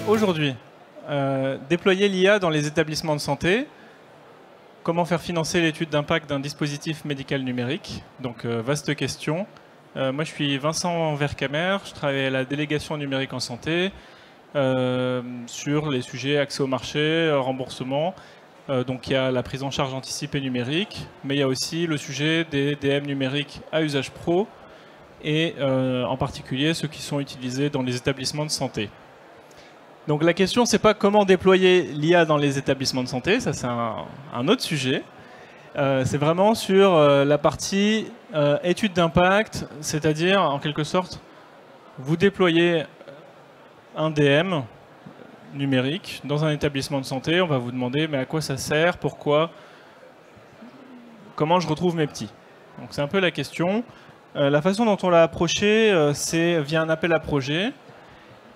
aujourd'hui, déployer l'IA dans les établissements de santé, comment faire financer l'étude d'impact d'un dispositif médical numérique? Donc, vaste question. Moi, je suis Vincent Vercamer, je travaille à la délégation numérique en santé sur les sujets accès au marché, remboursement. Donc, il y a la prise en charge anticipée numérique, mais il y a aussi le sujet des DM numériques à usage pro et en particulier ceux qui sont utilisés dans les établissements de santé. Donc la question, c'est pas comment déployer l'IA dans les établissements de santé, ça c'est un autre sujet. C'est vraiment sur la partie étude d'impact, c'est-à-dire en quelque sorte, vous déployez un DM numérique dans un établissement de santé, on va vous demander mais à quoi ça sert, pourquoi, comment je retrouve mes petits. Donc c'est un peu la question. La façon dont on l'a approché, c'est via un appel à projet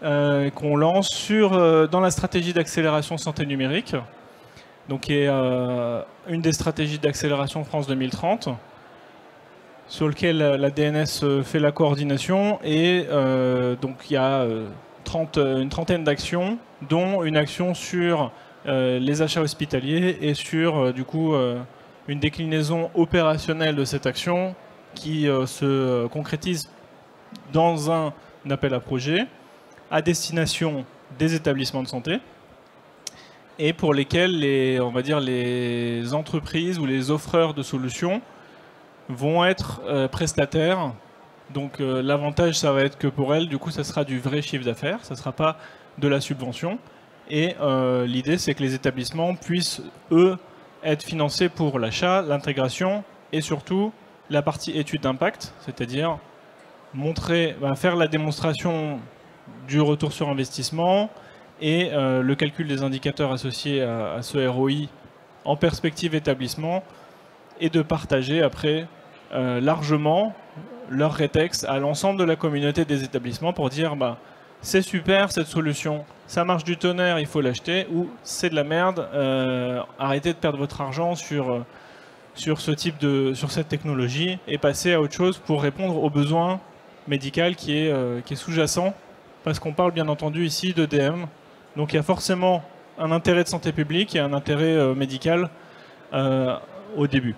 qu'on lance dans la stratégie d'accélération santé numérique, donc qui est une des stratégies d'accélération France 2030, sur lequel la DNS fait la coordination, et donc il y a une trentaine d'actions, dont une action sur les achats hospitaliers et sur du coup une déclinaison opérationnelle de cette action qui se concrétise dans un appel à projet à destination des établissements de santé et pour lesquels on va dire les entreprises ou les offreurs de solutions vont être prestataires. Donc l'avantage, ça va être que pour elles, du coup, ça sera du vrai chiffre d'affaires, ça ne sera pas de la subvention. Et l'idée, c'est que les établissements puissent, eux, être financés pour l'achat, l'intégration et surtout la partie étude d'impact, c'est-à-dire faire la démonstration du retour sur investissement et le calcul des indicateurs associés à ce ROI en perspective établissement et de partager après largement leur rétex à l'ensemble de la communauté des établissements pour dire c'est super cette solution, ça marche du tonnerre, il faut l'acheter, ou c'est de la merde, arrêtez de perdre votre argent sur cette technologie et passer à autre chose pour répondre aux besoins médicaux qui est sous-jacent. Parce qu'on parle bien entendu ici de DM. Donc il y a forcément un intérêt de santé publique et un intérêt médical au début.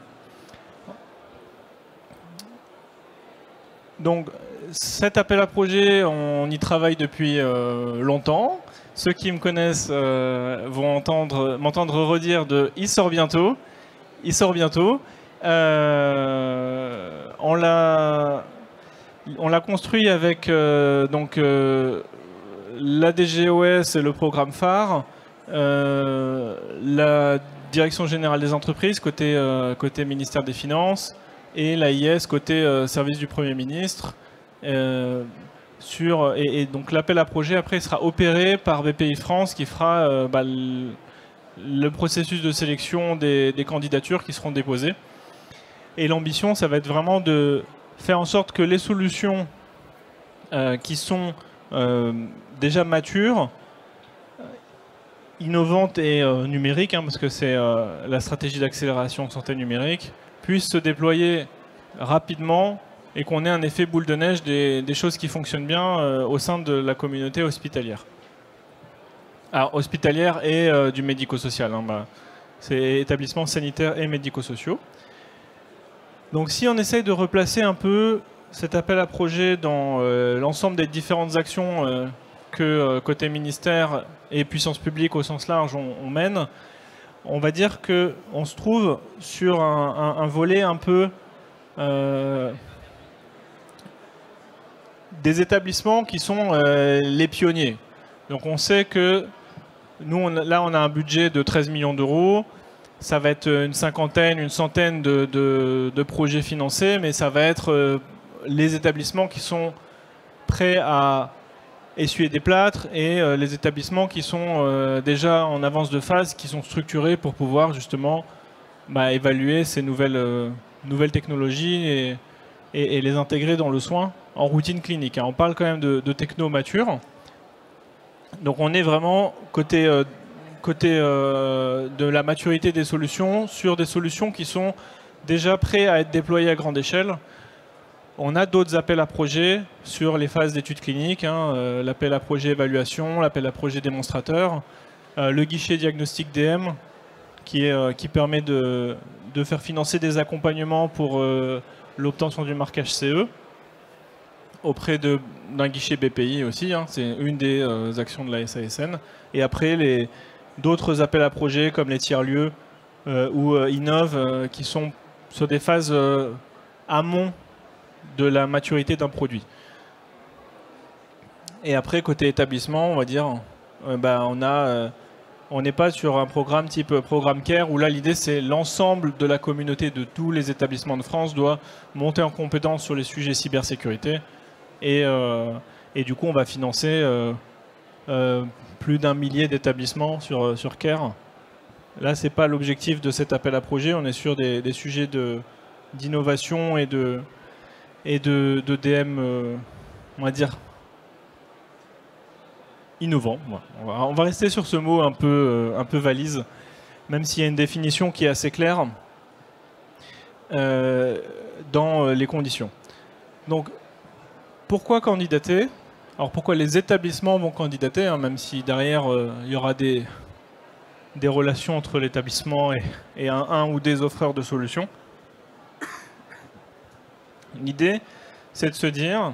Donc cet appel à projet, on y travaille depuis longtemps. Ceux qui me connaissent vont m'entendre redire de « il sort bientôt ». Il sort bientôt. On l'a construit avec la DGOS et le programme phare, la Direction Générale des Entreprises côté ministère des Finances et l'AIS côté service du Premier ministre. Et donc l'appel à projet après sera opéré par BPI France qui fera le processus de sélection des candidatures qui seront déposées. Et l'ambition, ça va être vraiment de faire en sorte que les solutions qui sont déjà matures, innovantes et numériques, parce que c'est la stratégie d'accélération santé numérique, puissent se déployer rapidement et qu'on ait un effet boule de neige des choses qui fonctionnent bien au sein de la communauté hospitalière. Alors, hospitalière et du médico-social. C'est établissements sanitaires et médico-sociaux. Donc si on essaye de replacer un peu cet appel à projet dans l'ensemble des différentes actions que côté ministère et puissance publique au sens large on mène, on va dire qu'on se trouve sur un volet un peu des établissements qui sont les pionniers. Donc on sait que nous, là on a un budget de 13 millions d'euros. Ça va être une cinquantaine, une centaine de projets financés, mais ça va être les établissements qui sont prêts à essuyer des plâtres et les établissements qui sont déjà en avance de phase, qui sont structurés pour pouvoir justement évaluer ces nouvelles technologies et les intégrer dans le soin en routine clinique. On parle quand même de techno mature. Donc on est vraiment côté de la maturité des solutions sur des solutions qui sont déjà prêtes à être déployées à grande échelle. On a d'autres appels à projets sur les phases d'études cliniques, l'appel à projet évaluation, l'appel à projet démonstrateur, le guichet diagnostic DM qui permet de faire financer des accompagnements pour l'obtention du marquage CE auprès d'un guichet BPI aussi, c'est une des actions de la SASN. Et après, d'autres appels à projets comme les tiers-lieux ou Innov qui sont sur des phases amont de la maturité d'un produit. Et après, côté établissement, on va dire, on n'est pas sur un programme type programme CARE où là, l'idée, c'est l'ensemble de la communauté de tous les établissements de France doit monter en compétence sur les sujets cybersécurité. Et du coup, on va financer plus d'1 millier d'établissements sur CARE. Là, ce n'est pas l'objectif de cet appel à projet. On est sur des sujets d'innovation et de DM, on va dire, innovant. On va rester sur ce mot un peu valise, même s'il y a une définition qui est assez claire dans les conditions. Donc, pourquoi candidater? Alors, pourquoi les établissements vont candidater, même si derrière, il y aura des relations entre l'établissement et un ou des offreurs de solutions. L'idée, c'est de se dire,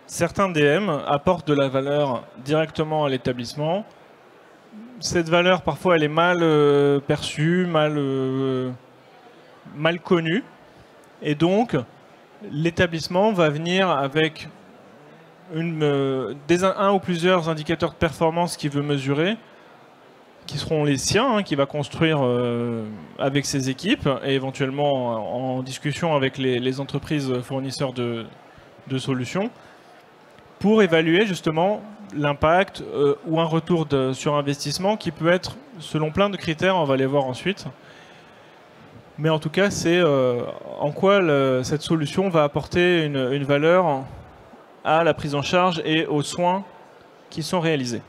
certains DM apportent de la valeur directement à l'établissement. Cette valeur, parfois, elle est mal perçue, mal connue. Et donc, l'établissement va venir avec un ou plusieurs indicateurs de performance qu'il veut mesurer, qui seront les siens, qui va construire avec ses équipes et éventuellement en discussion avec les entreprises fournisseurs de solutions pour évaluer justement l'impact ou un retour sur investissement qui peut être selon plein de critères, on va les voir ensuite. Mais en tout cas, c'est en quoi cette solution va apporter une valeur à la prise en charge et aux soins qui sont réalisés.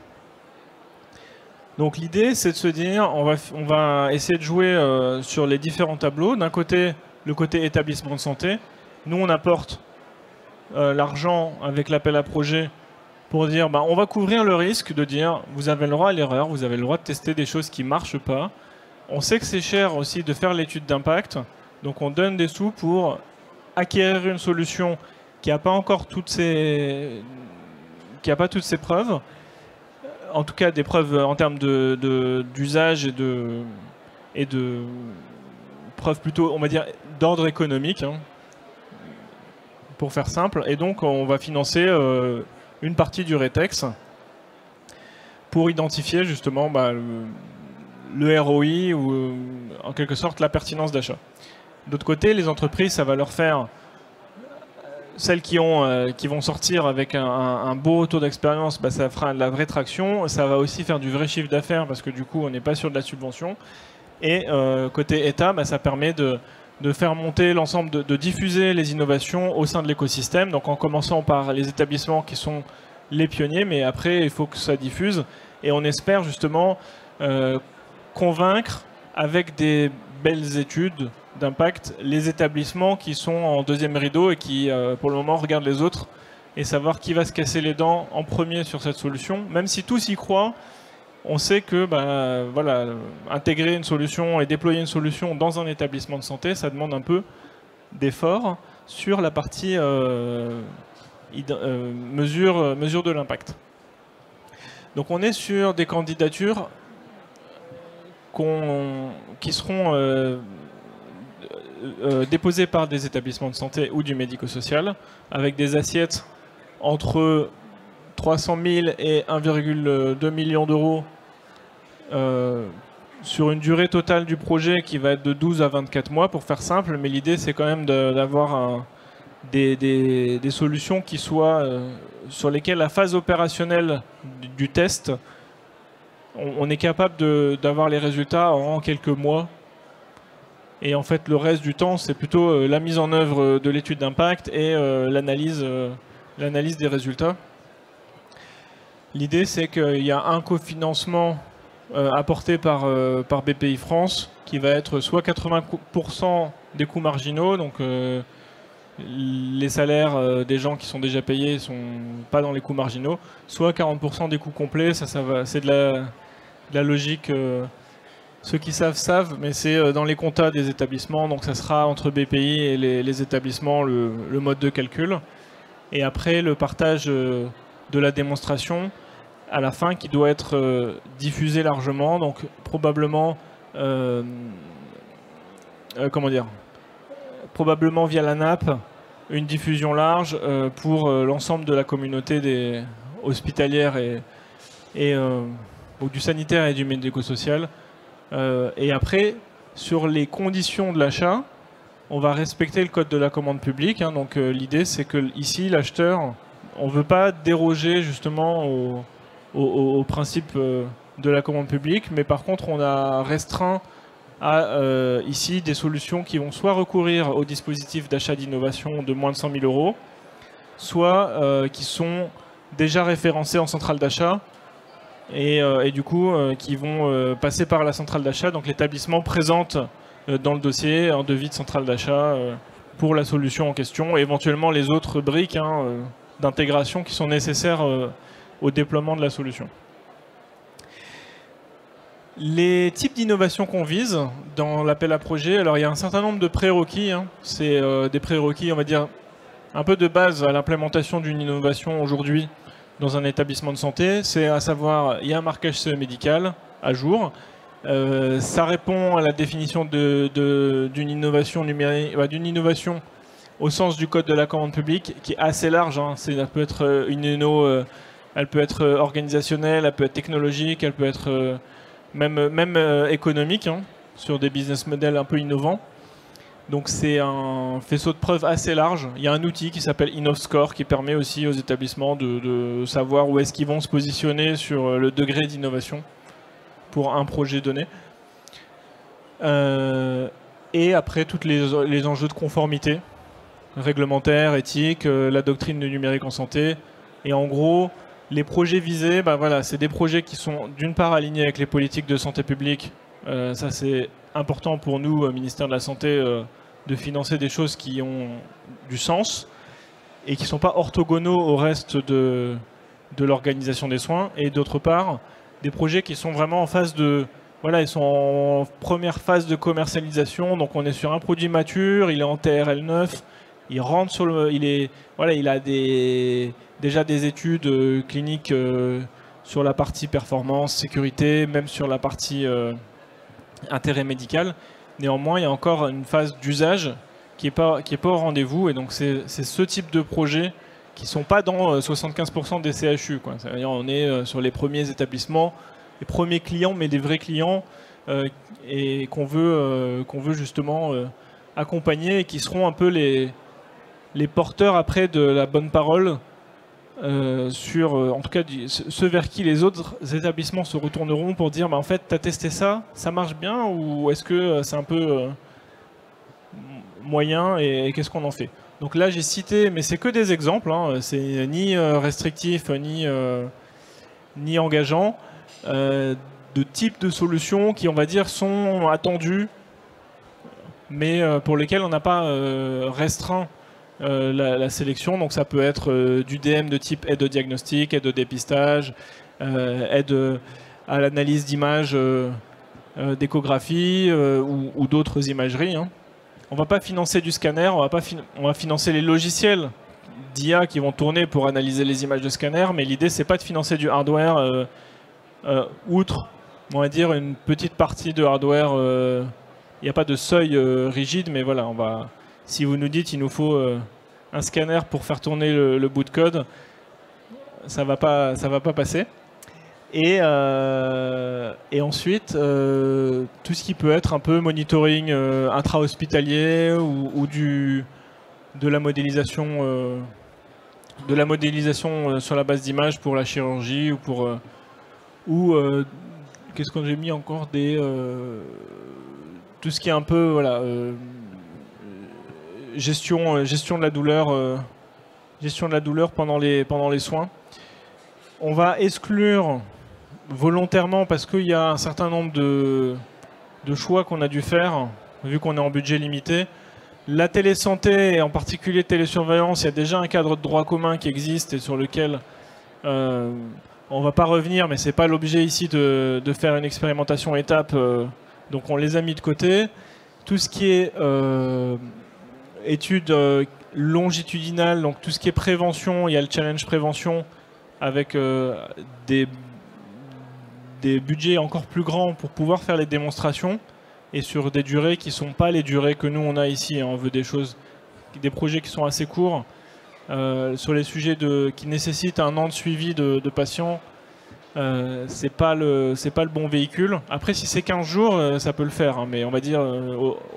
Donc l'idée, c'est de se dire, on va essayer de jouer sur les différents tableaux. D'un côté, le côté établissement de santé. Nous, on apporte l'argent avec l'appel à projet pour dire, on va couvrir le risque de dire, vous avez le droit à l'erreur, vous avez le droit de tester des choses qui ne marchent pas. On sait que c'est cher aussi de faire l'étude d'impact, donc on donne des sous pour acquérir une solution qui n'a pas encore toutes ses preuves, en tout cas des preuves en termes d'usage et de preuves plutôt, on va dire, d'ordre économique, pour faire simple. Et donc on va financer une partie du RETEX pour identifier justement le ROI ou en quelque sorte la pertinence d'achat. D'autre côté, les entreprises, ça va leur faire, celles qui vont sortir avec un beau taux d'expérience, ça fera de la vraie traction, ça va aussi faire du vrai chiffre d'affaires parce que du coup on n'est pas sur de la subvention. Et côté État, ça permet de faire monter l'ensemble, de diffuser les innovations au sein de l'écosystème, donc en commençant par les établissements qui sont les pionniers, mais après il faut que ça diffuse et on espère justement convaincre avec des belles études d'impact les établissements qui sont en deuxième rideau et qui pour le moment regardent les autres et savoir qui va se casser les dents en premier sur cette solution. Même si tous y croient, on sait que voilà, intégrer une solution et déployer une solution dans un établissement de santé, ça demande un peu d'effort sur la partie mesure de l'impact. Donc on est sur des candidatures qui seront déposées par des établissements de santé ou du médico-social, avec des assiettes entre 300 000 et 1,2 million d'euros sur une durée totale du projet qui va être de 12 à 24 mois, pour faire simple, mais l'idée c'est quand même d'avoir des solutions qui soient sur lesquelles la phase opérationnelle du test, on est capable d'avoir les résultats en quelques mois. Et en fait, le reste du temps, c'est plutôt la mise en œuvre de l'étude d'impact et l'analyse des résultats. L'idée, c'est qu'il y a un cofinancement apporté par BPI France, qui va être soit 80% des coûts marginaux, donc les salaires des gens qui sont déjà payés ne sont pas dans les coûts marginaux, soit 40% des coûts complets. C'est de la logique. Ceux qui savent, mais c'est dans les comptas des établissements, donc ça sera entre BPI et les établissements le mode de calcul. Et après, le partage de la démonstration à la fin qui doit être diffusé largement, donc probablement, probablement via la nappe, une diffusion large pour l'ensemble de la communauté hospitalière ou du sanitaire et du médico-social. Et après, sur les conditions de l'achat, on va respecter le code de la commande publique. Hein, donc l'idée, c'est que ici, l'acheteur, on ne veut pas déroger justement au principe de la commande publique, mais par contre, on a restreint à ici des solutions qui vont soit recourir au dispositif d'achat d'innovation de moins de 100 000 €, soit qui sont déjà référencés en centrale d'achat, et du coup qui vont passer par la centrale d'achat. Donc l'établissement présente dans le dossier un devis de centrale d'achat pour la solution en question, et éventuellement les autres briques d'intégration qui sont nécessaires au déploiement de la solution. Les types d'innovation qu'on vise dans l'appel à projet, alors il y a un certain nombre de prérequis. C'est des prérequis, on va dire, un peu de base à l'implémentation d'une innovation aujourd'hui dans un établissement de santé. C'est à savoir, il y a un marquage CE médical à jour. Ça répond à la définition d'une innovation numérique, d'une innovation au sens du code de la commande publique, qui est assez large. Elle peut être une elle peut être organisationnelle, elle peut être technologique, elle peut être même économique, sur des business models un peu innovants. Donc c'est un faisceau de preuves assez large. Il y a un outil qui s'appelle InnovScore qui permet aussi aux établissements de savoir où est-ce qu'ils vont se positionner sur le degré d'innovation pour un projet donné. Et après, tous les enjeux de conformité, réglementaire, éthique, la doctrine du numérique en santé. Et en gros, les projets visés, voilà, c'est des projets qui sont d'une part alignés avec les politiques de santé publique. Ça c'est important pour nous, ministère de la Santé, de financer des choses qui ont du sens et qui ne sont pas orthogonaux au reste de l'organisation des soins. Et d'autre part, des projets qui sont vraiment en phase de... Voilà, ils sont en première phase de commercialisation, donc on est sur un produit mature, il est en TRL 9, il rentre sur le... il a déjà des études cliniques sur la partie performance, sécurité, même sur la partie intérêt médical. Néanmoins, il y a encore une phase d'usage qui n'est pas au rendez-vous, et donc c'est ce type de projet qui ne sont pas dans 75% des CHU, quoi. C'est-à-dire on est sur les premiers établissements, les premiers clients, mais des vrais clients, et qu'on veut justement accompagner, et qui seront un peu les porteurs après de la bonne parole sur, en tout cas, ceux vers qui les autres établissements se retourneront pour dire en fait, tu as testé ça, ça marche bien, ou est-ce que c'est un peu moyen, et qu'est-ce qu'on en fait? Donc là, j'ai cité, mais c'est que des exemples, c'est ni restrictif, ni engageant, de types de solutions qui, on va dire, sont attendues, mais pour lesquelles on n'a pas restreint la sélection. Donc ça peut être du DM de type aide au diagnostic, aide au dépistage, aide à l'analyse d'images d'échographie ou d'autres imageries. On ne va pas financer du scanner, on va financer les logiciels d'IA qui vont tourner pour analyser les images de scanner, mais l'idée c'est pas de financer du hardware outre, on va dire, une petite partie de hardware. Il n'y a pas de seuil rigide, mais voilà, si vous nous dites il nous faut un scanner pour faire tourner le bout de code, ça va pas passer. Et ensuite, tout ce qui peut être un peu monitoring intra-hospitalier ou de la modélisation sur la base d'images pour la chirurgie ou qu'est-ce que j'ai mis encore, tout ce qui est un peu, voilà, gestion de la douleur, pendant les soins. On va exclure volontairement parce qu'il y a un certain nombre de choix qu'on a dû faire, vu qu'on est en budget limité. La télésanté, et en particulier télésurveillance, il y a déjà un cadre de droit commun qui existe et sur lequel on ne va pas revenir, mais ce n'est pas l'objet ici de faire une expérimentation étape, donc on les a mis de côté. Tout ce qui est études longitudinales, donc tout ce qui est prévention, il y a le challenge prévention avec des budgets encore plus grands pour pouvoir faire les démonstrations et sur des durées qui ne sont pas les durées que nous on a ici. On veut des projets qui sont assez courts sur les sujets qui nécessitent un an de suivi de patients. C'est pas le bon véhicule. Après, si c'est 15 jours, ça peut le faire, hein, mais on va dire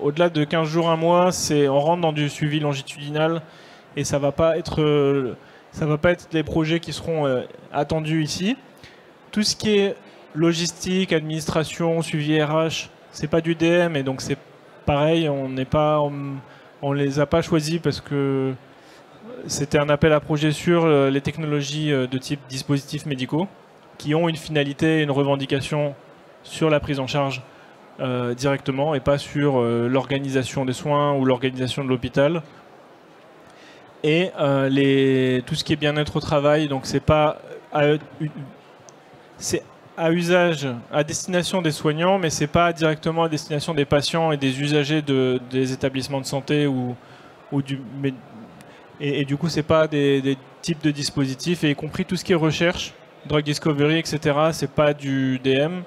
au-delà de 15 jours, un mois, on rentre dans du suivi longitudinal et ça va pas être les projets qui seront attendus ici. Tout ce qui est logistique, administration, suivi RH, c'est pas du DM et donc c'est pareil, on les a pas choisis parce que c'était un appel à projet sur les technologies de type dispositifs médicaux qui ont une finalité et une revendication sur la prise en charge directement et pas sur l'organisation des soins ou l'organisation de l'hôpital. Et tout ce qui est bien-être au travail, donc c'est à usage, à destination des soignants, mais c'est pas directement à destination des patients et des usagers des établissements de santé et du coup c'est pas des types de dispositifs, et y compris tout ce qui est recherche, drug discovery, etc. C'est pas du DM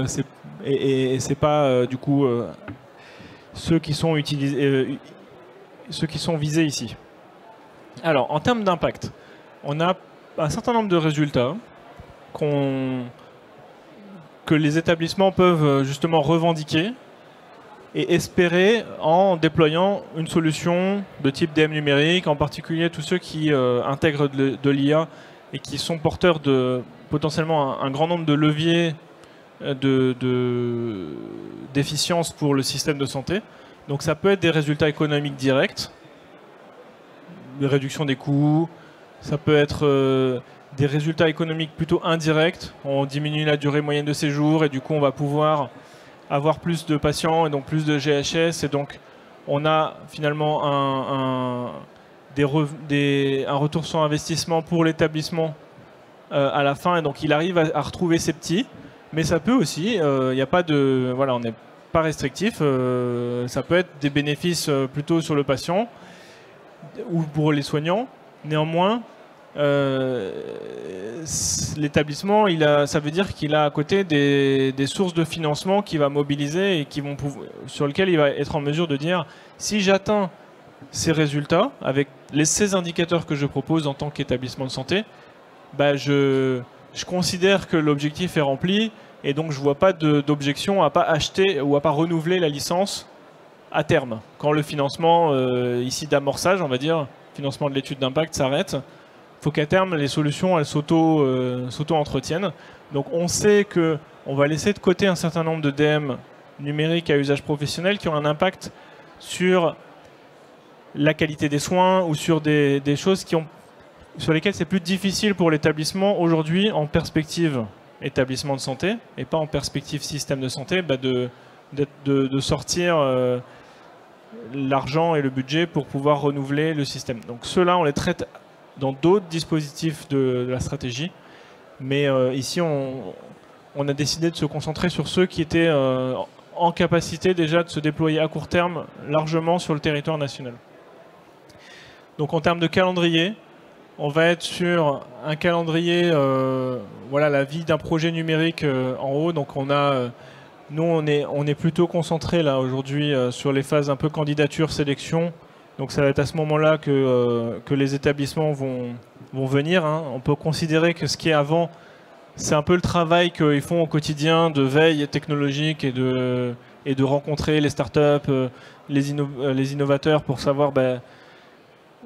c'est pas du coup ceux qui sont visés ici. Alors en termes d'impact, on a un certain nombre de résultats que les établissements peuvent justement revendiquer et espérer en déployant une solution de type DM numérique, en particulier tous ceux qui intègrent de l'IA et qui sont porteurs de potentiellement un grand nombre de leviers d'efficience pour le système de santé. Donc ça peut être des résultats économiques directs, de réduction des coûts, ça peut être des résultats économiques plutôt indirects. On diminue la durée moyenne de séjour et du coup on va pouvoir avoir plus de patients et donc plus de GHS, et donc on a finalement un retour sur investissement pour l'établissement à la fin, et donc il arrive à retrouver ses petits. Mais ça peut aussi, on n'est pas restrictif, ça peut être des bénéfices plutôt sur le patient ou pour les soignants. Néanmoins, l'établissement, ça veut dire qu'il a à côté des sources de financement qu'il va mobiliser et sur lesquelles il va être en mesure de dire, si j'atteins ces résultats avec ces indicateurs que je propose en tant qu'établissement de santé, je considère que l'objectif est rempli, et donc je ne vois pas d'objection à pas acheter ou à pas renouveler la licence à terme, quand le financement ici d'amorçage, on va dire, financement de l'étude d'impact s'arrête. Il faut qu'à terme les solutions elles s'auto-entretiennent. Donc on sait qu'on va laisser de côté un certain nombre de DM numériques à usage professionnel qui ont un impact sur la qualité des soins ou sur des choses sur lesquelles c'est plus difficile pour l'établissement aujourd'hui en perspective établissement de santé et pas en perspective système de santé de sortir l'argent et le budget pour pouvoir renouveler le système. Donc ceux-là on les traite dans d'autres dispositifs de la stratégie, mais ici on a décidé de se concentrer sur ceux qui étaient en capacité déjà de se déployer à court terme largement sur le territoire national. Donc en termes de calendrier, on va être sur un calendrier, la vie d'un projet numérique en haut. Donc nous on est plutôt concentré là aujourd'hui sur les phases un peu candidature, sélection. Donc ça va être à ce moment-là que les établissements vont venir, hein. On peut considérer que ce qui est avant, c'est un peu le travail qu'ils font au quotidien de veille technologique et de rencontrer les startups, les innovateurs pour savoir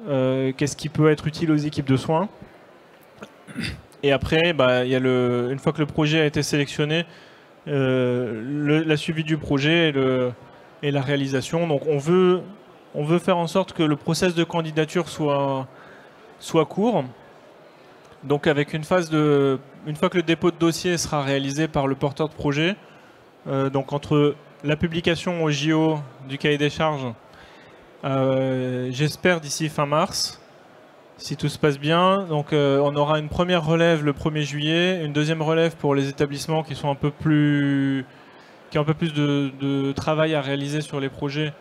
qu'est-ce qui peut être utile aux équipes de soins. Et après, il y a une fois que le projet a été sélectionné, la suivi du projet et la réalisation. Donc on veut faire en sorte que le process de candidature soit court. Donc avec une fois que le dépôt de dossier sera réalisé par le porteur de projet, donc entre la publication au JO du cahier des charges, j'espère d'ici fin mars, si tout se passe bien. Donc on aura une première relève le 1er juillet, une deuxième relève pour les établissements qui ont un peu plus de travail à réaliser sur les projets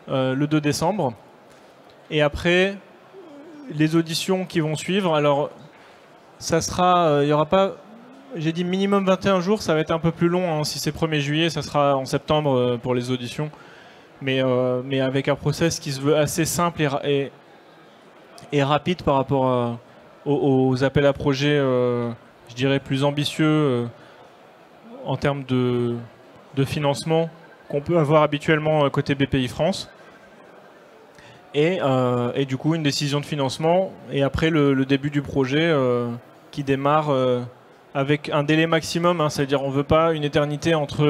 le 2 décembre. Et après, les auditions qui vont suivre. Alors, ça sera, il y aura pas, j'ai dit minimum 21 jours, ça va être un peu plus long. Hein. Si c'est 1er juillet, ça sera en septembre pour les auditions. Mais avec un process qui se veut assez simple et rapide par rapport aux appels à projets, je dirais, plus ambitieux en termes de financement qu'on peut avoir habituellement côté BPI France. Et du coup, une décision de financement. Et après, le début du projet qui démarre avec un délai maximum. Hein, c'est-à-dire on ne veut pas une éternité entre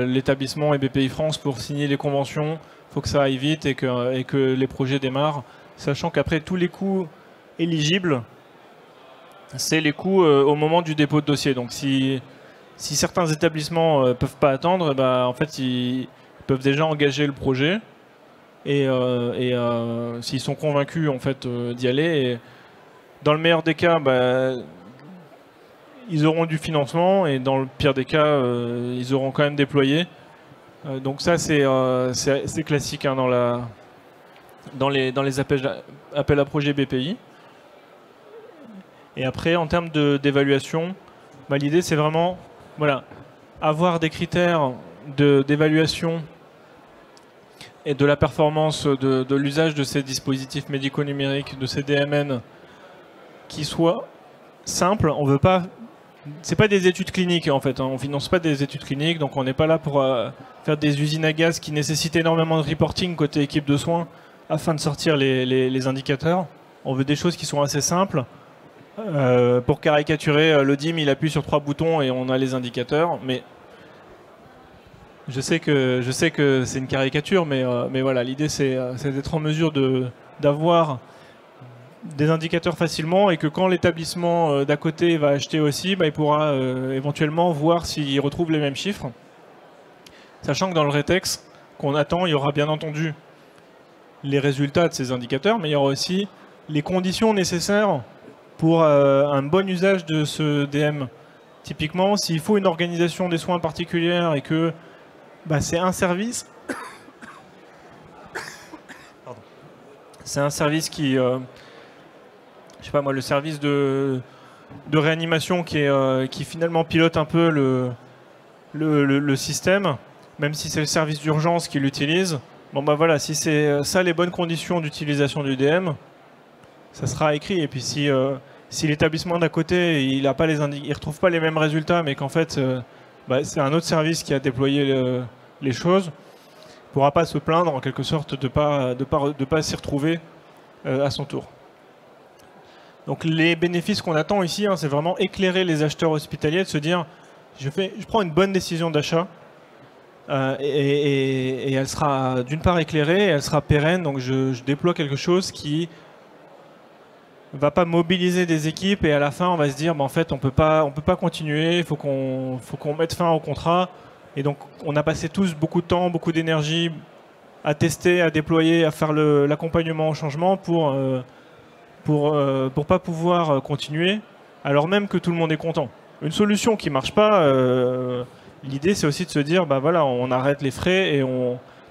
l'établissement et BPI France pour signer les conventions. Il faut que ça aille vite et que les projets démarrent. Sachant qu'après, tous les coûts éligibles, c'est les coûts au moment du dépôt de dossier. Donc si certains établissements ne peuvent pas attendre, en fait, ils peuvent déjà engager le projet. Et s'ils sont convaincus en fait, d'y aller. Et dans le meilleur des cas, ils auront du financement. Et dans le pire des cas, ils auront quand même déployé. Donc ça, c'est classique hein, dans les appels à projets BPI. Et après, en termes d'évaluation, l'idée, c'est vraiment avoir des critères d'évaluation et de la performance de l'usage de ces dispositifs médico-numériques, de ces DMN, qui soient simples. On veut pas, c'est pas des études cliniques en fait. Hein. On finance pas des études cliniques, donc on n'est pas là pour faire des usines à gaz qui nécessitent énormément de reporting côté équipe de soins afin de sortir les indicateurs. On veut des choses qui sont assez simples. Pour caricaturer, le DIM, il appuie sur 3 boutons et on a les indicateurs. Mais je sais que c'est une caricature, mais voilà, l'idée c'est d'être en mesure d'avoir des indicateurs facilement et que quand l'établissement d'à côté va acheter aussi, il pourra éventuellement voir s'il retrouve les mêmes chiffres. Sachant que dans le rétex qu'on attend, il y aura bien entendu les résultats de ces indicateurs, mais il y aura aussi les conditions nécessaires pour un bon usage de ce DM. Typiquement, s'il faut une organisation des soins particulière et que c'est un service. C'est un service qui, je sais pas moi, le service de réanimation qui finalement pilote un peu le système, même si c'est le service d'urgence qui l'utilise. Bon voilà, si c'est ça les bonnes conditions d'utilisation du DM, ça sera écrit. Et puis si l'établissement d'à côté il retrouve pas les mêmes résultats, mais qu'en fait c'est un autre service qui a déployé les choses, ne pourra pas se plaindre en quelque sorte de pas s'y retrouver à son tour. Donc les bénéfices qu'on attend ici, hein, c'est vraiment éclairer les acheteurs hospitaliers, de se dire je prends une bonne décision d'achat et elle sera d'une part éclairée, et elle sera pérenne, donc je déploie quelque chose qui va pas mobiliser des équipes et à la fin on va se dire en fait on peut pas continuer, il faut qu'on mette fin au contrat. Et donc on a passé tous beaucoup de temps, beaucoup d'énergie à tester, à déployer, à faire l'accompagnement au changement pour pas pouvoir continuer alors même que tout le monde est content. Une solution qui marche pas, l'idée c'est aussi de se dire voilà, on arrête les frais et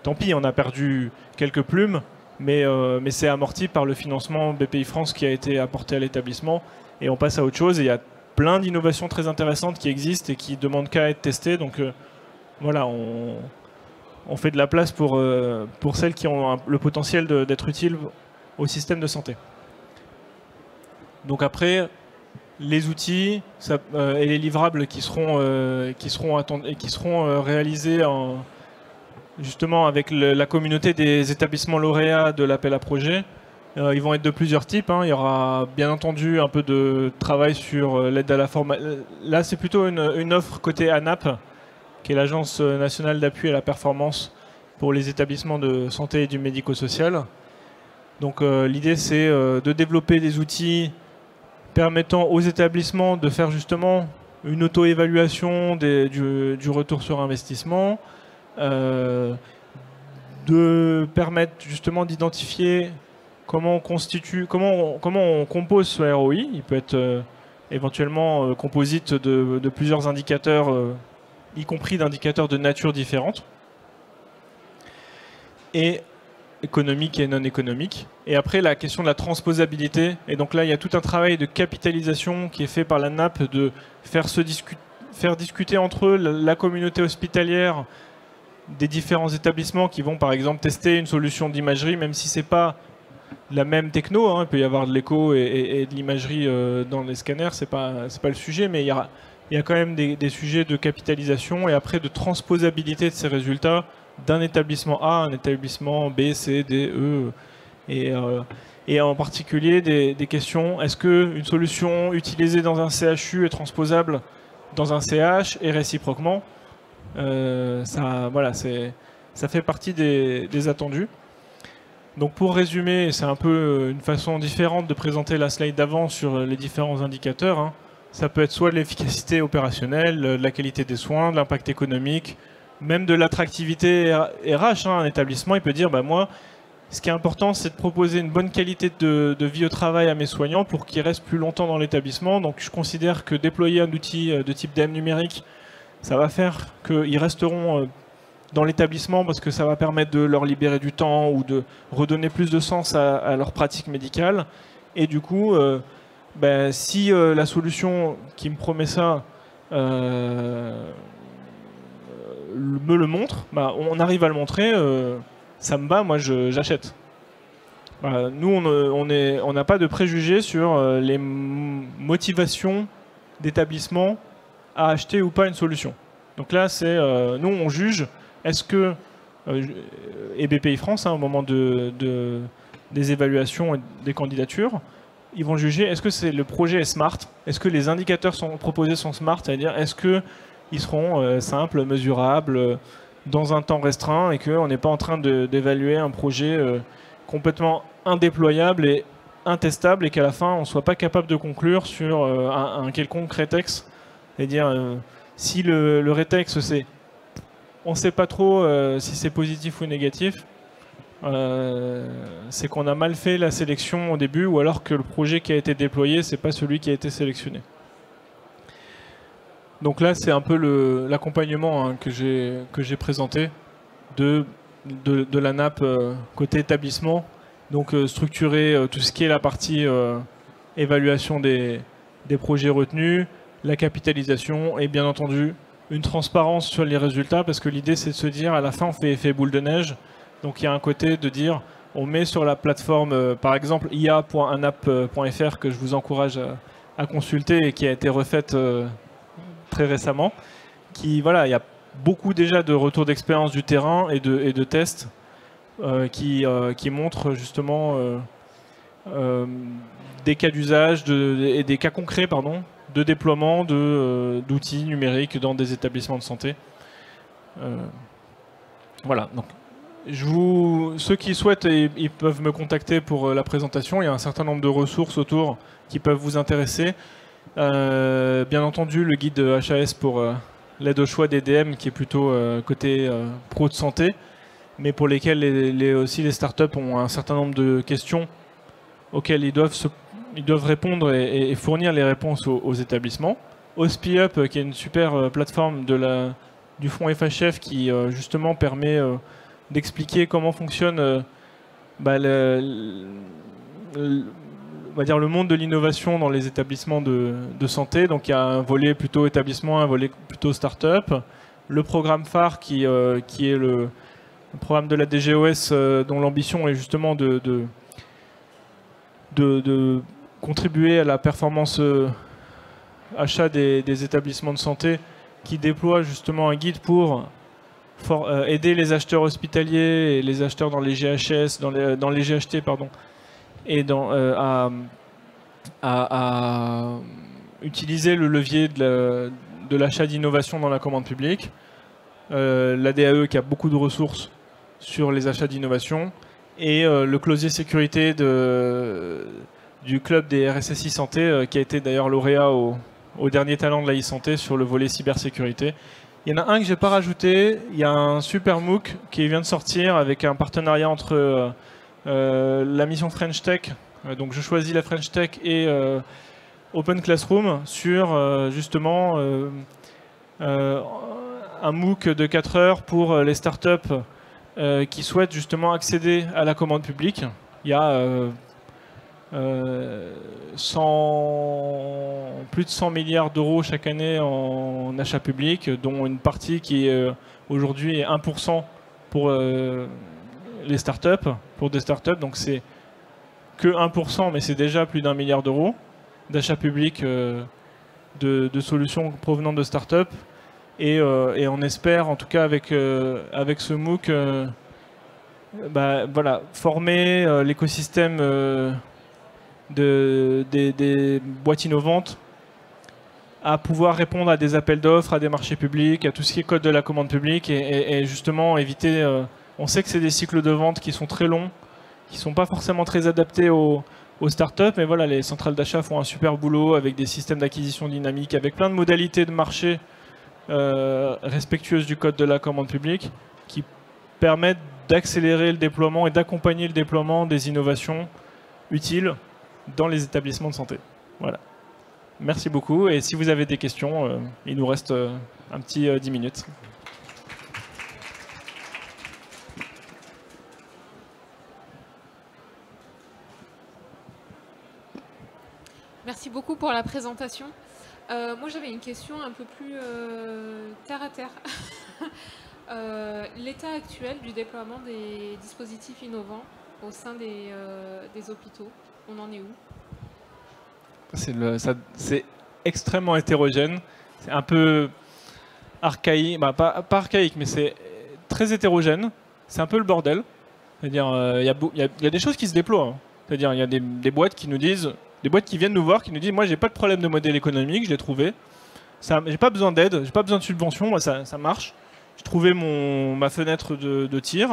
tant pis, on a perdu quelques plumes. Mais c'est amorti par le financement BPI France qui a été apporté à l'établissement et on passe à autre chose. Et il y a plein d'innovations très intéressantes qui existent et qui demandent qu'à être testées. Donc voilà, on fait de la place pour celles qui ont le potentiel d'être utiles au système de santé. Donc après, les outils et les livrables qui seront réalisés justement avec la communauté des établissements lauréats de l'appel à projet. Ils vont être de plusieurs types. Hein. Il y aura bien entendu un peu de travail sur l'aide à la formation. Là, c'est plutôt une offre côté ANAP, qui est l'Agence nationale d'appui à la performance pour les établissements de santé et du médico-social. Donc l'idée, c'est de développer des outils permettant aux établissements de faire justement une auto-évaluation du retour sur investissement, de permettre justement d'identifier comment on constitue, comment on compose ce ROI. Il peut être éventuellement composite de plusieurs indicateurs, y compris d'indicateurs de nature différente, et économique et non économique. Et après, la question de la transposabilité. Et donc là, il y a tout un travail de capitalisation qui est fait par la NAP de faire discuter entre eux la communauté hospitalière des différents établissements qui vont, par exemple, tester une solution d'imagerie, même si c'est pas la même techno. Hein. Il peut y avoir de l'écho et de l'imagerie dans les scanners, c'est pas le sujet, mais il y a quand même des sujets de capitalisation et après de transposabilité de ces résultats d'un établissement A à un établissement B, C, D, E, et en particulier des questions, est-ce qu'une solution utilisée dans un CHU est transposable dans un CH et réciproquement? Ça fait partie des attendus. Donc pour résumer, c'est un peu une façon différente de présenter la slide d'avant sur les différents indicateurs. Hein. Ça peut être soit de l'efficacité opérationnelle, de la qualité des soins, de l'impact économique, même de l'attractivité RH. Hein. Un établissement, il peut dire, bah, moi, ce qui est important, c'est de proposer une bonne qualité de vie au travail à mes soignants pour qu'ils restent plus longtemps dans l'établissement. Donc je considère que déployer un outil de type DM numérique, ça va faire qu'ils resteront dans l'établissement parce que ça va permettre de leur libérer du temps ou de redonner plus de sens à leur pratique médicale. Et du coup, si la solution qui me promet ça me le montre, on arrive à le montrer, ça me va, moi j'achète. Nous, on n'a pas de préjugés sur les motivations d'établissement à acheter ou pas une solution. Donc là, nous, on juge, est-ce que, et BPI France, hein, au moment des évaluations et des candidatures, ils vont juger, est-ce que le projet est smart? Est-ce que les indicateurs proposés sont smart? C'est-à-dire, est-ce qu'ils seront simples, mesurables, dans un temps restreint, et qu'on n'est pas en train d'évaluer un projet complètement indéployable et intestable, et qu'à la fin, on ne soit pas capable de conclure sur un quelconque rétex. C'est-à-dire, si le rétex, on ne sait pas trop si c'est positif ou négatif, c'est qu'on a mal fait la sélection au début, ou alors que le projet qui a été déployé, c'est pas celui qui a été sélectionné. Donc là, c'est un peu l'accompagnement hein, que j'ai présenté de la NAP côté établissement. Donc structurer tout ce qui est la partie évaluation des projets retenus, la capitalisation et bien entendu une transparence sur les résultats, parce que l'idée c'est de se dire à la fin on fait effet boule de neige. Donc il y a un côté de dire on met sur la plateforme par exemple ia.anap.fr que je vous encourage à consulter et qui a été refaite très récemment, il y a beaucoup déjà de retours d'expérience du terrain et de tests qui montrent justement des cas d'usage et des cas concrets de déploiement d'outils numériques dans des établissements de santé. Voilà. Donc, ceux qui souhaitent, ils peuvent me contacter pour la présentation. Il y a un certain nombre de ressources autour qui peuvent vous intéresser. Bien entendu, le guide HAS pour l'aide au choix des DM qui est plutôt côté pro de santé, mais pour lesquels aussi les startups ont un certain nombre de questions auxquelles ils doivent répondre et fournir les réponses aux établissements. OSPIUP, qui est une super plateforme du fonds FHF qui justement permet d'expliquer comment fonctionne on va dire le monde de l'innovation dans les établissements de santé. Donc il y a un volet plutôt établissement, un volet plutôt start-up. Le programme phare qui est le programme de la DGOS dont l'ambition est justement de contribuer à la performance achat des établissements de santé, qui déploie justement un guide pour aider les acheteurs hospitaliers et les acheteurs dans les GHS, dans les GHT, pardon, et à utiliser le levier de l'achat d'innovation dans la commande publique. La DAE qui a beaucoup de ressources sur les achats d'innovation, et le closier sécurité du club des RSSI Santé, qui a été d'ailleurs lauréat au dernier talent de la e-santé sur le volet cybersécurité. Il y en a un que je n'ai pas rajouté, il y a un super MOOC qui vient de sortir avec un partenariat entre la mission French Tech, donc je choisis la French Tech et Open Classroom sur justement un MOOC de 4 heures pour les startups qui souhaitent justement accéder à la commande publique. Il y a plus de 100 milliards d'euros chaque année en achats publics, dont une partie qui aujourd'hui est 1% pour les startups, pour des startups. Donc c'est que 1%, mais c'est déjà plus d'1 milliard d'euros d'achats publics de solutions provenant de startups. Et on espère, en tout cas avec ce MOOC, voilà, former l'écosystème des boîtes innovantes à pouvoir répondre à des appels d'offres, à des marchés publics, à tout ce qui est code de la commande publique et justement éviter... on sait que c'est des cycles de vente qui sont très longs, qui ne sont pas forcément très adaptés aux startups, mais voilà, les centrales d'achat font un super boulot avec des systèmes d'acquisition dynamique, avec plein de modalités de marché respectueuses du code de la commande publique qui permettent d'accélérer le déploiement et d'accompagner le déploiement des innovations utiles dans les établissements de santé. Voilà. Merci beaucoup. Et si vous avez des questions, il nous reste un petit 10 minutes. Merci beaucoup pour la présentation. Moi, j'avais une question un peu plus terre à terre. L'état actuel du déploiement des dispositifs innovants au sein des hôpitaux, on en est où? C'est extrêmement hétérogène. C'est un peu archaïque, pas archaïque, mais c'est très hétérogène. C'est un peu le bordel. C'est-à-dire, il y a des choses qui se déploient. Hein. C'est-à-dire, il y a des boîtes qui nous disent, des boîtes qui viennent nous voir, qui nous disent, moi, j'ai pas de problème de modèle économique, je l'ai trouvé. J'ai pas besoin d'aide, j'ai pas besoin de subvention, moi, ça marche. J'ai trouvé ma fenêtre de tir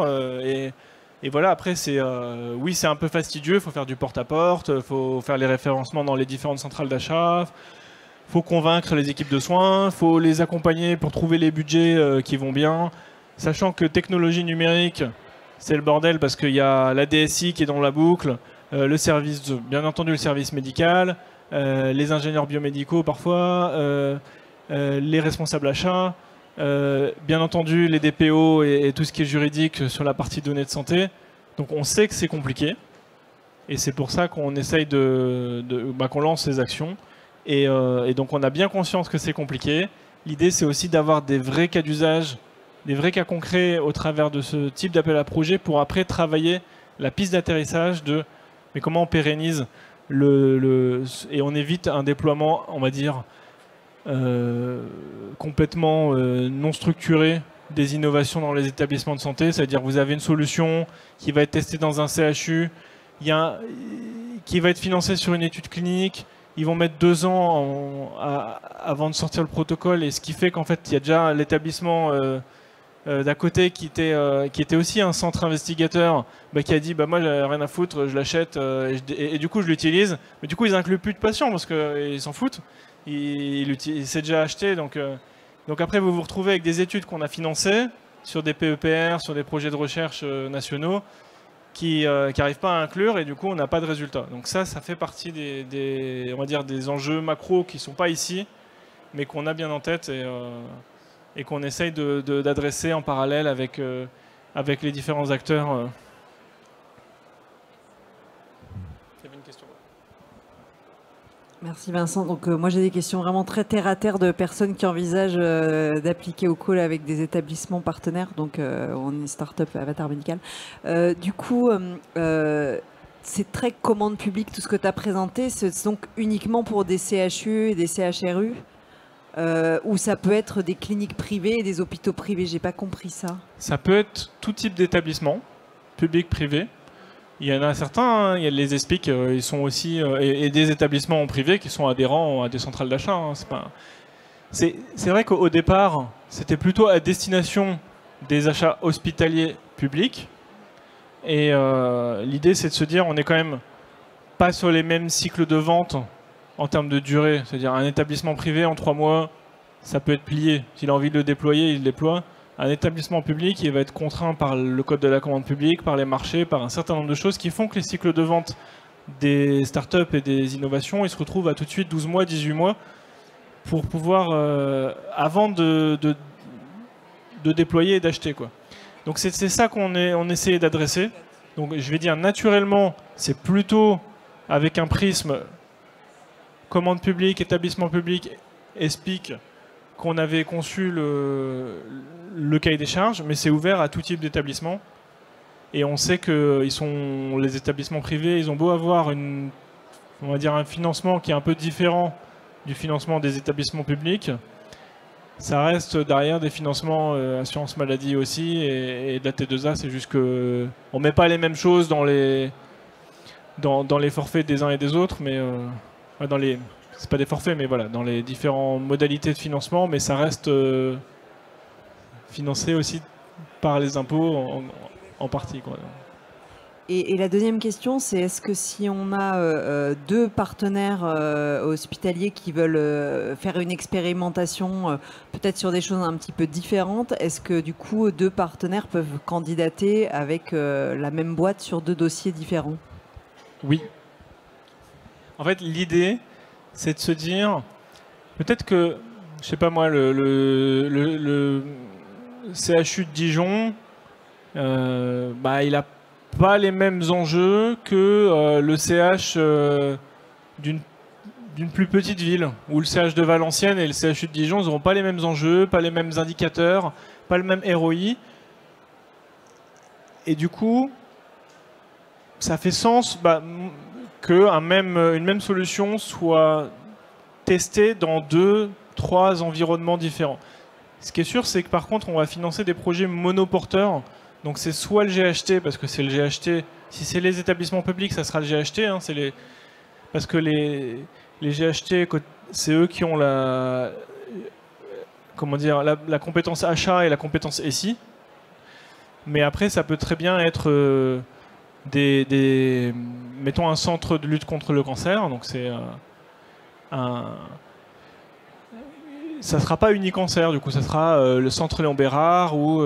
et voilà, après, oui, c'est un peu fastidieux, il faut faire du porte-à-porte, il faut faire les référencements dans les différentes centrales d'achat, il faut convaincre les équipes de soins, il faut les accompagner pour trouver les budgets qui vont bien, sachant que technologie numérique, c'est le bordel parce qu'il y a la DSI qui est dans la boucle, le service, bien entendu le service médical, les ingénieurs biomédicaux parfois, les responsables achats, bien entendu les DPO et tout ce qui est juridique sur la partie données de santé. Donc on sait que c'est compliqué et c'est pour ça qu'on essaye qu'on lance ces actions et donc on a bien conscience que c'est compliqué. L'idée c'est aussi d'avoir des vrais cas d'usage, des vrais cas concrets au travers de ce type d'appel à projet pour après travailler la piste d'atterrissage de mais comment on pérennise et on évite un déploiement, on va dire, complètement non structuré des innovations dans les établissements de santé, c'est-à-dire vous avez une solution qui va être testée dans un CHU, qui va être financée sur une étude clinique, ils vont mettre 2 ans avant de sortir le protocole, et ce qui fait qu'en fait il y a déjà l'établissement d'à côté qui était aussi un centre investigateur qui a dit moi j'ai rien à foutre, je l'achète et du coup je l'utilise, mais du coup ils incluent plus de patients parce qu'ils s'en foutent. Il s'est déjà acheté, donc après vous vous retrouvez avec des études qu'on a financées sur des PEPR, sur des projets de recherche nationaux qui n'arrivent pas à inclure et du coup on n'a pas de résultat. Donc ça fait partie on va dire des enjeux macro qui ne sont pas ici, mais qu'on a bien en tête et qu'on essaye d'adresser en parallèle avec les différents acteurs. Merci Vincent. Donc moi j'ai des questions vraiment très terre à terre de personnes qui envisagent d'appliquer au call avec des établissements partenaires. Donc on est start-up Avatar Médical. Du coup, c'est très commande publique tout ce que tu as présenté. C'est donc uniquement pour des CHU et des CHRU ou ça peut être des cliniques privées et des hôpitaux privés. J'ai pas compris ça. Ça peut être tout type d'établissement, public, privé. Il y en a certains, hein, il y a les ESPIC, ils sont aussi, et des établissements privés qui sont adhérents à des centrales d'achat. Hein, c'est vrai qu'au départ, c'était plutôt à destination des achats hospitaliers publics. Et l'idée, c'est de se dire, on est quand même pas sur les mêmes cycles de vente en termes de durée. C'est-à-dire un établissement privé en 3 mois, ça peut être plié. S'il a envie de le déployer, il le déploie. Un établissement public, il va être contraint par le code de la commande publique, par les marchés, par un certain nombre de choses qui font que les cycles de vente des startups et des innovations, ils se retrouvent à tout de suite 12 mois, 18 mois pour pouvoir, avant de déployer et d'acheter, quoi. Donc c'est ça on essayait d'adresser. Donc je vais dire naturellement, c'est plutôt avec un prisme commande publique, établissement public, ESPIC, qu'on avait conçu le cahier des charges, mais c'est ouvert à tout type d'établissement. Et on sait que les établissements privés, ils ont beau avoir on va dire un financement qui est un peu différent du financement des établissements publics. Ça reste derrière des financements assurance maladie aussi et de la T2A. C'est juste que on met pas les mêmes choses dans les forfaits des uns et des autres, mais c'est pas des forfaits, mais voilà, dans les différentes modalités de financement, mais ça reste financé aussi par les impôts en partie, quoi. Et la deuxième question, c'est est-ce que si on a deux partenaires hospitaliers qui veulent faire une expérimentation, peut-être sur des choses un petit peu différentes, est-ce que du coup deux partenaires peuvent candidater avec la même boîte sur deux dossiers différents? Oui. En fait, l'idée, c'est de se dire, peut-être que, je sais pas moi, le CHU de Dijon, il a pas les mêmes enjeux que le CH d'une plus petite ville, ou le CH de Valenciennes et le CHU de Dijon, ils n'auront pas les mêmes enjeux, pas les mêmes indicateurs, pas le même ROI. Et du coup, ça fait sens qu'une même solution soit testée dans 2-3 environnements différents. Ce qui est sûr, c'est que par contre, on va financer des projets monoporteurs. Donc c'est soit le GHT, parce que c'est le GHT. Si c'est les établissements publics, ça sera le GHT. Hein, parce que les GHT, c'est eux qui ont la compétence achat et la compétence SI. Mais après, ça peut très bien être mettons un centre de lutte contre le cancer. Donc c'est ça sera pas Unicancer, du coup, ça sera le centre Léon Bérard ou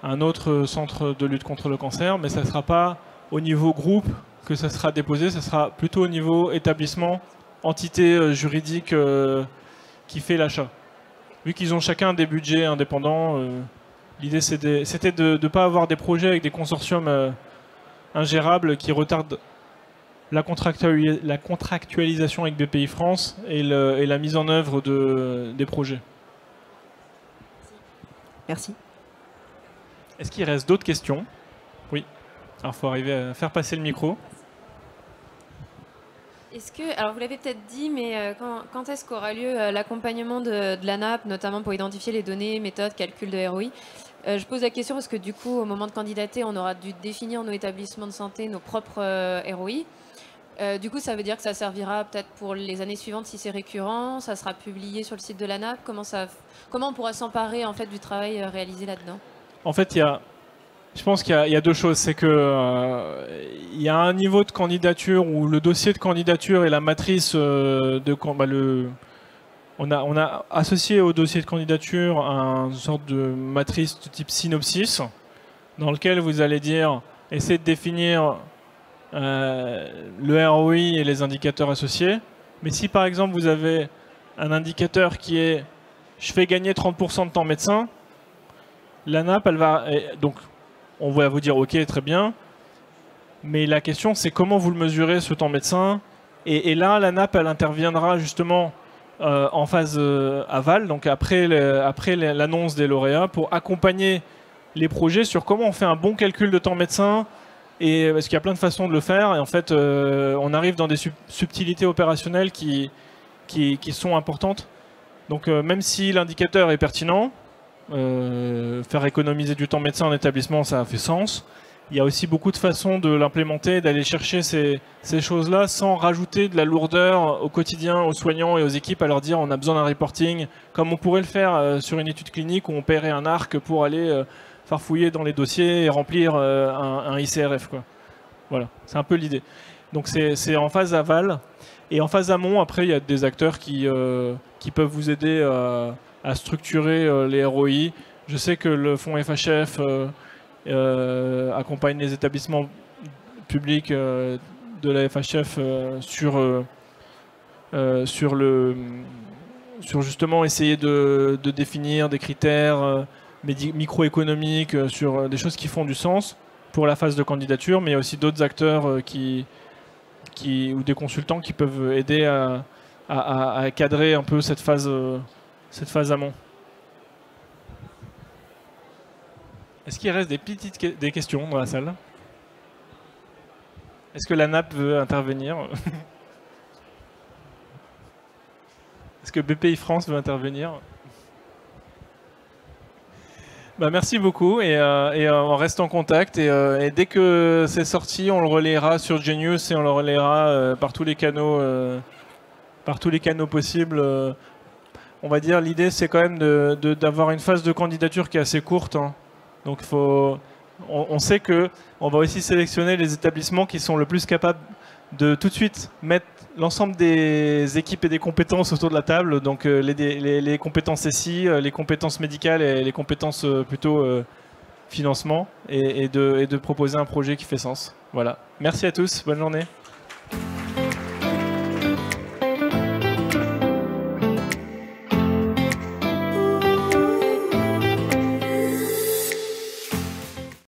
un autre centre de lutte contre le cancer, mais ça ne sera pas au niveau groupe que ça sera déposé, ça sera plutôt au niveau établissement, entité juridique qui fait l'achat. Vu qu'ils ont chacun des budgets indépendants, l'idée c'était de ne pas avoir des projets avec des consortiums ingérables qui retardent la contractualisation avec BPI France et la mise en œuvre des projets. Merci. Est-ce qu'il reste d'autres questions? Oui. Alors, il faut arriver à faire passer le micro. Alors vous l'avez peut-être dit, mais quand est-ce qu'aura lieu l'accompagnement de l'ANAP, notamment pour identifier les données, méthodes, calcul de ROI? Je pose la question parce que du coup, au moment de candidater, on aura dû définir nos établissements de santé, nos propres ROI. Du coup, ça veut dire que ça servira peut-être pour les années suivantes si c'est récurrent, ça sera publié sur le site de l'ANAP. Comment on pourra s'emparer en fait du travail réalisé là-dedans? En fait, je pense qu'il y a deux choses. C'est que il y a un niveau de candidature où le dossier de candidature et la matrice on a associé au dossier de candidature une sorte de matrice de type synopsis dans lequel vous allez essayer de définir le ROI et les indicateurs associés. Mais si par exemple vous avez un indicateur qui est je fais gagner 30% de temps médecin, l'ANAP, donc on va vous dire ok, très bien, mais la question c'est comment vous le mesurez ce temps médecin, et là l'ANAP elle interviendra justement en phase aval, donc après l'annonce des lauréats, pour accompagner les projets sur comment on fait un bon calcul de temps médecin, et parce qu'il y a plein de façons de le faire, et en fait on arrive dans des subtilités opérationnelles qui sont importantes. Donc même si l'indicateur est pertinent, faire économiser du temps médecin en établissement, ça a fait sens. Il y a aussi beaucoup de façons de l'implémenter, d'aller chercher ces choses-là sans rajouter de la lourdeur au quotidien aux soignants et aux équipes, à leur dire on a besoin d'un reporting, comme on pourrait le faire sur une étude clinique où on paierait un ARC pour aller farfouiller dans les dossiers et remplir un ICRF, quoi. Voilà, c'est un peu l'idée. Donc c'est en phase aval. Et en phase amont, après, il y a des acteurs qui peuvent vous aider à structurer les ROI. Je sais que le fonds FHF accompagne les établissements publics de la FHF sur justement essayer de définir des critères microéconomiques sur des choses qui font du sens pour la phase de candidature, mais il y a aussi d'autres acteurs ou des consultants qui peuvent aider à cadrer un peu cette phase amont. Est-ce qu'il reste des questions dans la salle? Est-ce que la NAP veut intervenir? Est-ce que BPI France veut intervenir? Merci beaucoup et on reste en contact et dès que c'est sorti, on le relayera sur Genius et on le relayera par tous les canaux possibles. On va dire l'idée c'est quand même d'avoir une phase de candidature qui est assez courte. Hein. Donc on sait que on va aussi sélectionner les établissements qui sont le plus capables de tout de suite mettre l'ensemble des équipes et des compétences autour de la table, donc les compétences SI, les compétences médicales et les compétences plutôt financement, et de proposer un projet qui fait sens. Voilà. Merci à tous, bonne journée.